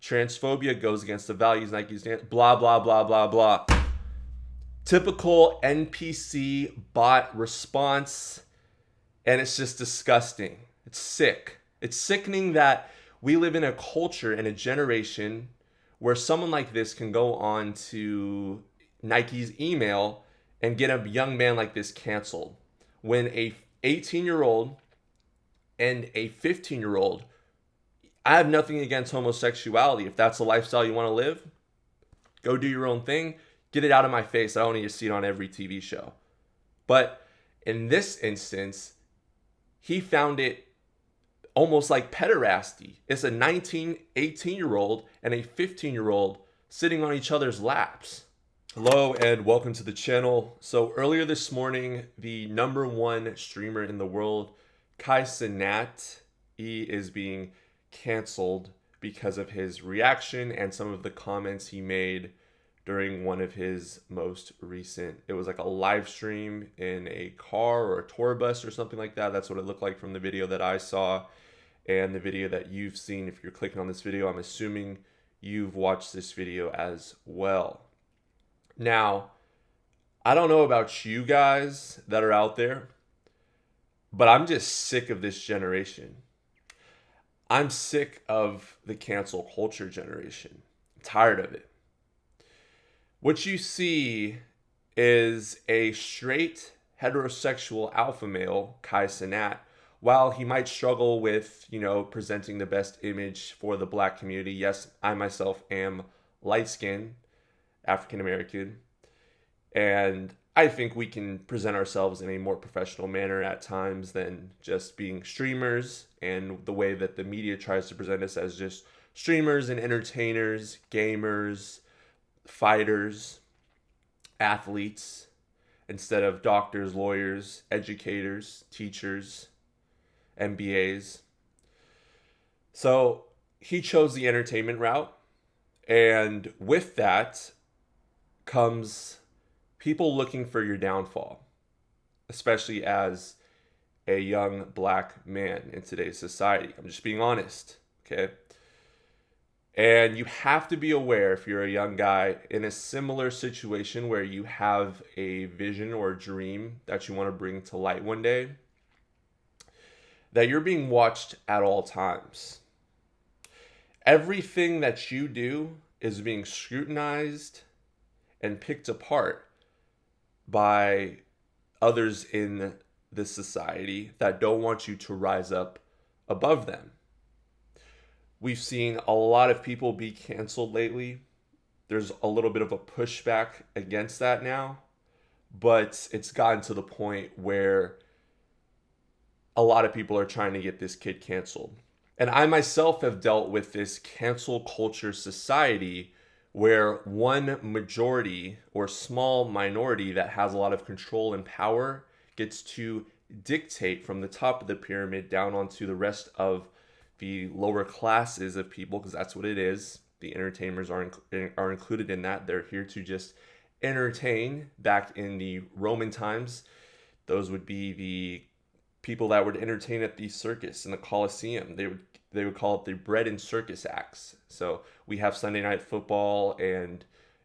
Transphobia goes against the values Nike stands. Blah, blah, blah, blah, blah. Typical NPC bot response. And it's just disgusting. It's sick. It's sickening that we live in a culture and a generation where someone like this can go on to Nike's email and get a young man like this canceled. When a 18-year-old and a 15-year-old, I have nothing against homosexuality. If that's the lifestyle you want to live, go do your own thing. Get it out of my face. I don't need to see it on every TV show. But in this instance, he found it almost like pederasty. It's a 18-year-old and a 15-year-old sitting on each other's laps. Hello and welcome to the channel. So earlier this morning, the number one streamer in the world, Cenat, he is being canceled because of his reaction and some of the comments he made during one of his most recent, it was like a live stream in a car or a tour bus or something like that. That's what it looked like from the video that I saw and the video that you've seen. If you're clicking on this video, I'm assuming you've watched this video as well. Now, I don't know about you guys that are out there, but I'm just sick of this generation. I'm sick of the cancel culture generation. I'm tired of it. What you see is a straight heterosexual alpha male, Cenat, while he might struggle with, presenting the best image for the black community. Yes, I myself am light-skinned, African American, and I think we can present ourselves in a more professional manner at times than just being streamers and the way that the media tries to present us as just streamers and entertainers, gamers, fighters, athletes, instead of doctors, lawyers, educators, teachers, MBAs. So he chose the entertainment route, and with that comes people looking for your downfall, especially as a young black man in today's society. I'm just being honest, okay? And you have to be aware, if you're a young guy in a similar situation where you have a vision or a dream that you want to bring to light one day, that you're being watched at all times. Everything that you do is being scrutinized and picked apart by others in this society that don't want you to rise up above them. We've seen a lot of people be canceled lately. There's a little bit of a pushback against that now, but it's gotten to the point where a lot of people are trying to get this kid canceled. And I myself have dealt with this cancel culture society where one majority or small minority that has a lot of control and power gets to dictate from the top of the pyramid down onto the rest of the lower classes of people, because that's what it is. The entertainers are included in that. They're here to just entertain. Back in the Roman times, those would be the people that would entertain at the circus and the Colosseum. They would call it the bread and circus acts. So we have Sunday Night Football and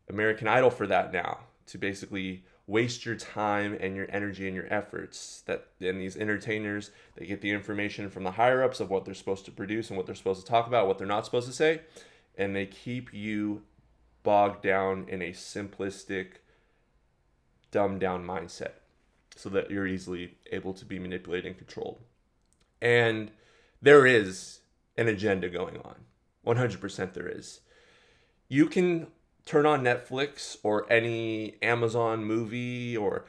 American Idol for that now, to basically waste your time and your energy and your efforts. And these entertainers, they get the information from the higher ups of what they're supposed to produce and what they're supposed to talk about, what they're not supposed to say, and they keep you bogged down in a simplistic, dumbed down mindset so that you're easily able to be manipulated and controlled. And there is an agenda going on. 100% there is. You can turn on Netflix or any Amazon movie or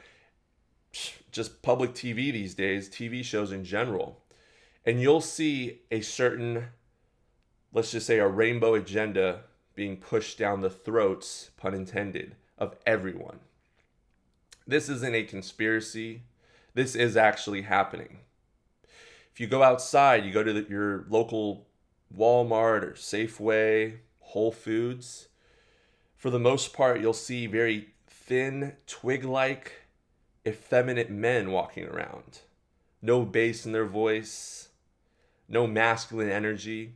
just public TV these days, TV shows in general, and you'll see a certain, let's just say, a rainbow agenda being pushed down the throats, pun intended, of everyone. This isn't a conspiracy. This is actually happening. If you go outside, you go to your local Walmart or Safeway, Whole Foods, for the most part, you'll see very thin, twig-like, effeminate men walking around. No bass in their voice, no masculine energy.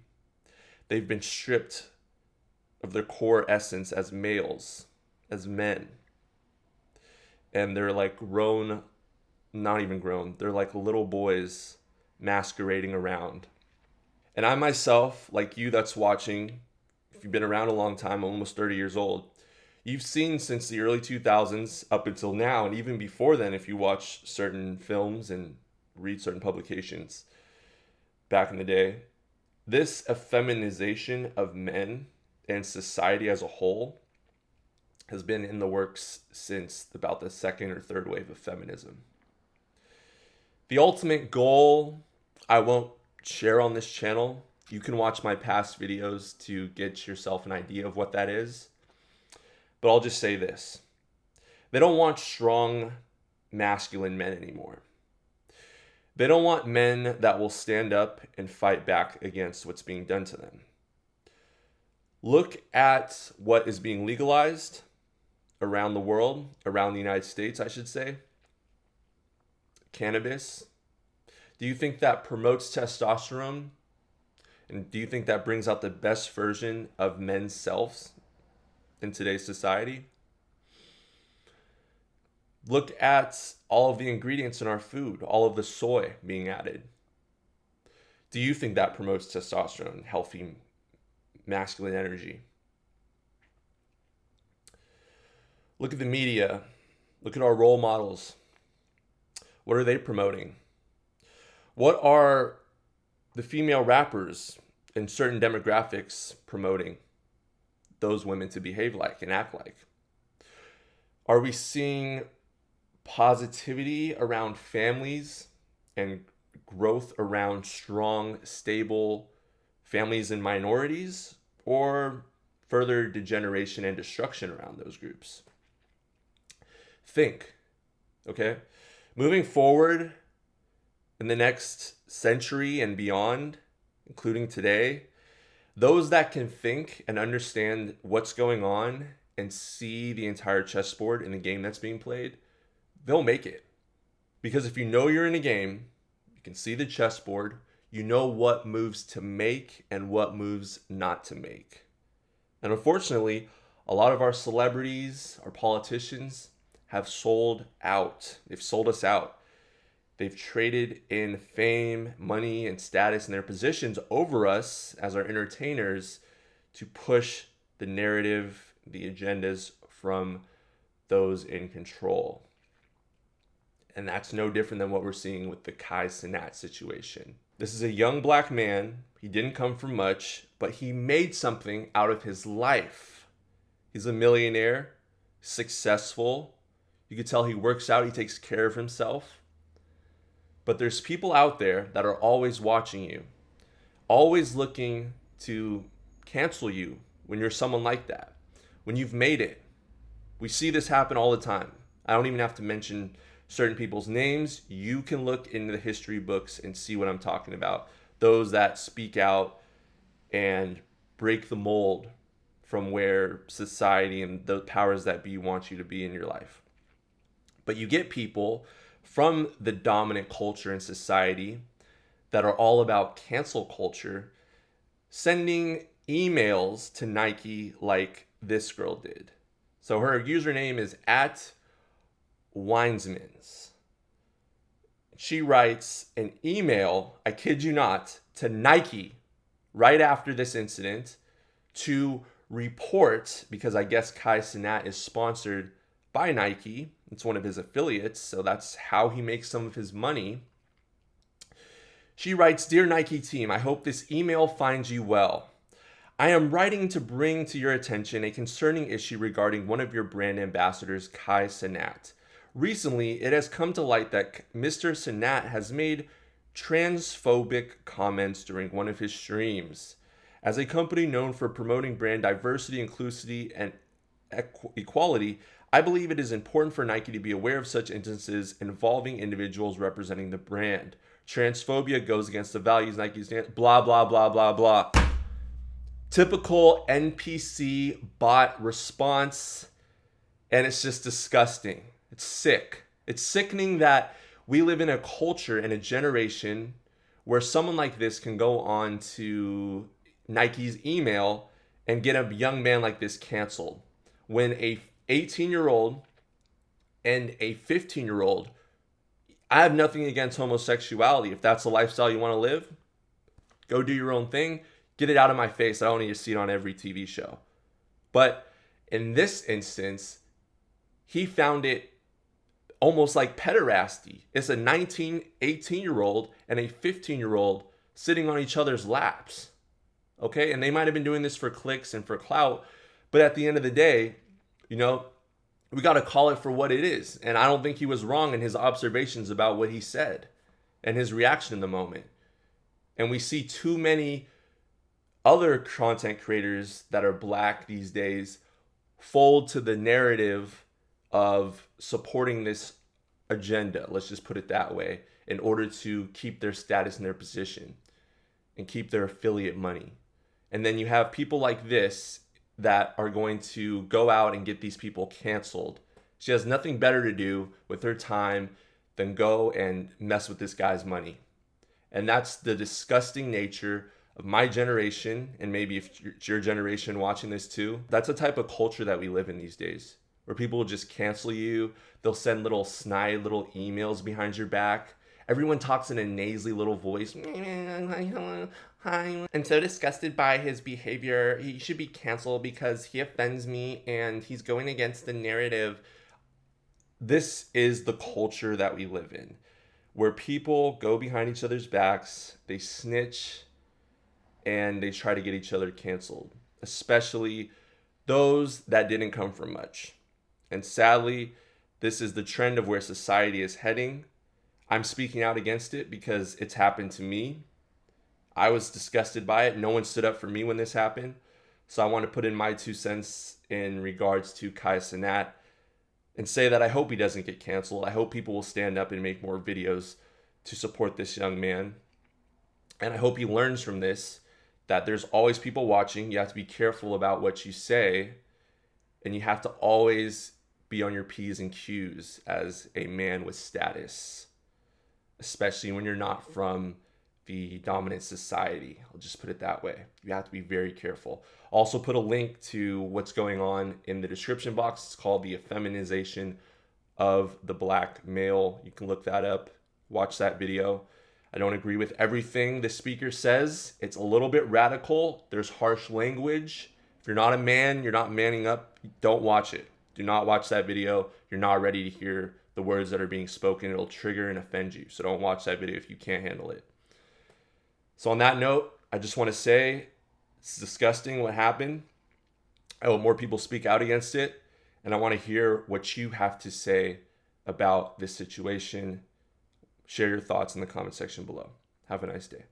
They've been stripped of their core essence as males, as men. And they're like grown, not even grown, they're like little boys masquerading around. And I myself, like you that's watching, if you've been around a long time, almost 30 years old, you've seen since the early 2000s up until now, and even before then, if you watch certain films and read certain publications back in the day, this effeminization of men and society as a whole has been in the works since about the second or third wave of feminism. The ultimate goal, I won't share on this channel. You can watch my past videos to get yourself an idea of what that is. But I'll just say this. They don't want strong, masculine men anymore. They don't want men that will stand up and fight back against what's being done to them. Look at what is being legalized around the world, around the United States, I should say. Cannabis. Do you think that promotes testosterone? And do you think that brings out the best version of men's selves in today's society? Look at all of the ingredients in our food, all of the soy being added. Do you think that promotes testosterone, healthy masculine energy? Look at the media. Look at our role models. What are they promoting? What are the female rappers in certain demographics promoting those women to behave like and act like? Are we seeing positivity around families and growth around strong, stable families and minorities, or further degeneration and destruction around those groups? Think, okay? Moving forward in the next century and beyond, including today, those that can think and understand what's going on and see the entire chessboard in the game that's being played, they'll make it. Because if you know you're in a game, you can see the chessboard, you know what moves to make and what moves not to make. And unfortunately, a lot of our celebrities, our politicians, have sold out. They've sold us out. They've traded in fame, money, and status and their positions over us as our entertainers to push the narrative, the agendas from those in control. And that's no different than what we're seeing with the Cenat situation. This is a young black man. He didn't come from much, but he made something out of his life. He's a millionaire, successful. You could tell he works out, he takes care of himself. But there's people out there that are always watching you, always looking to cancel you when you're someone like that, when you've made it. We see this happen all the time. I don't even have to mention certain people's names. You can look into the history books and see what I'm talking about. Those that speak out and break the mold from where society and the powers that be want you to be in your life. But you get people from the dominant culture in society that are all about cancel culture sending emails to Nike like this girl did. So her username is @Weinsmans. She writes an email, I kid you not, to Nike right after this incident to report, because I guess Cenat is sponsored by Nike. It's one of his affiliates, so that's how he makes some of his money. She writes, "Dear Nike team, I hope this email finds you well. I am writing to bring to your attention a concerning issue regarding one of your brand ambassadors, Cenat. Recently, it has come to light that Mr. Cenat has made transphobic comments during one of his streams. As a company known for promoting brand diversity, inclusivity, and equality, I believe it is important for Nike to be aware of such instances involving individuals representing the brand. Transphobia goes against the values Nike stands, blah, blah, blah, blah, blah." Typical NPC bot response, and it's just disgusting. It's sick. It's sickening that we live in a culture and a generation where someone like this can go on to Nike's email and get a young man like this canceled when a 18-year-old and a 15-year-old, I have nothing against homosexuality. If that's the lifestyle you want to live, go do your own thing. Get it out of my face. I don't need to see it on every TV show. But in this instance, he found it almost like pederasty. It's a 19, 18-year-old and a 15-year-old sitting on each other's laps. Okay? And they might have been doing this for clicks and for clout. But at the end of the day, you know, we got to call it for what it is. And I don't think he was wrong in his observations about what he said and his reaction in the moment. And we see too many other content creators that are black these days fold to the narrative of supporting this agenda, let's just put it that way, in order to keep their status and their position and keep their affiliate money. And then you have people like this that are going to go out and get these people canceled. She has nothing better to do with her time than go and mess with this guy's money. And that's the disgusting nature of my generation, and maybe if it's your generation watching this too. That's the type of culture that we live in these days, where people will just cancel you. They'll send little snide little emails behind your back. Everyone talks in a nasally little voice. I'm so disgusted by his behavior. He should be canceled because he offends me and he's going against the narrative. This is the culture that we live in, where people go behind each other's backs, they snitch, and they try to get each other canceled, especially those that didn't come from much. And sadly, this is the trend of where society is heading. I'm speaking out against it because it's happened to me. I was disgusted by it. No one stood up for me when this happened. So I want to put in my 2 cents in regards to Cenat and say that I hope he doesn't get canceled. I hope people will stand up and make more videos to support this young man. And I hope he learns from this that there's always people watching. You have to be careful about what you say. And you have to always be on your P's and Q's as a man with status, especially when you're not from the dominant society. I'll just put it that way. You have to be very careful. Also put a link to what's going on in the description box. It's called the effeminization of the black male. You can look that up, watch that video. I don't agree with everything the speaker says. It's a little bit radical. There's harsh language. If you're not a man, you're not manning up, don't watch it. Do not watch that video. You're not ready to hear the words that are being spoken. It'll trigger and offend you. So don't watch that video if you can't handle it. So on that note, I just want to say it's disgusting what happened. I hope more people speak out against it. And I want to hear what you have to say about this situation. Share your thoughts in the comment section below. Have a nice day.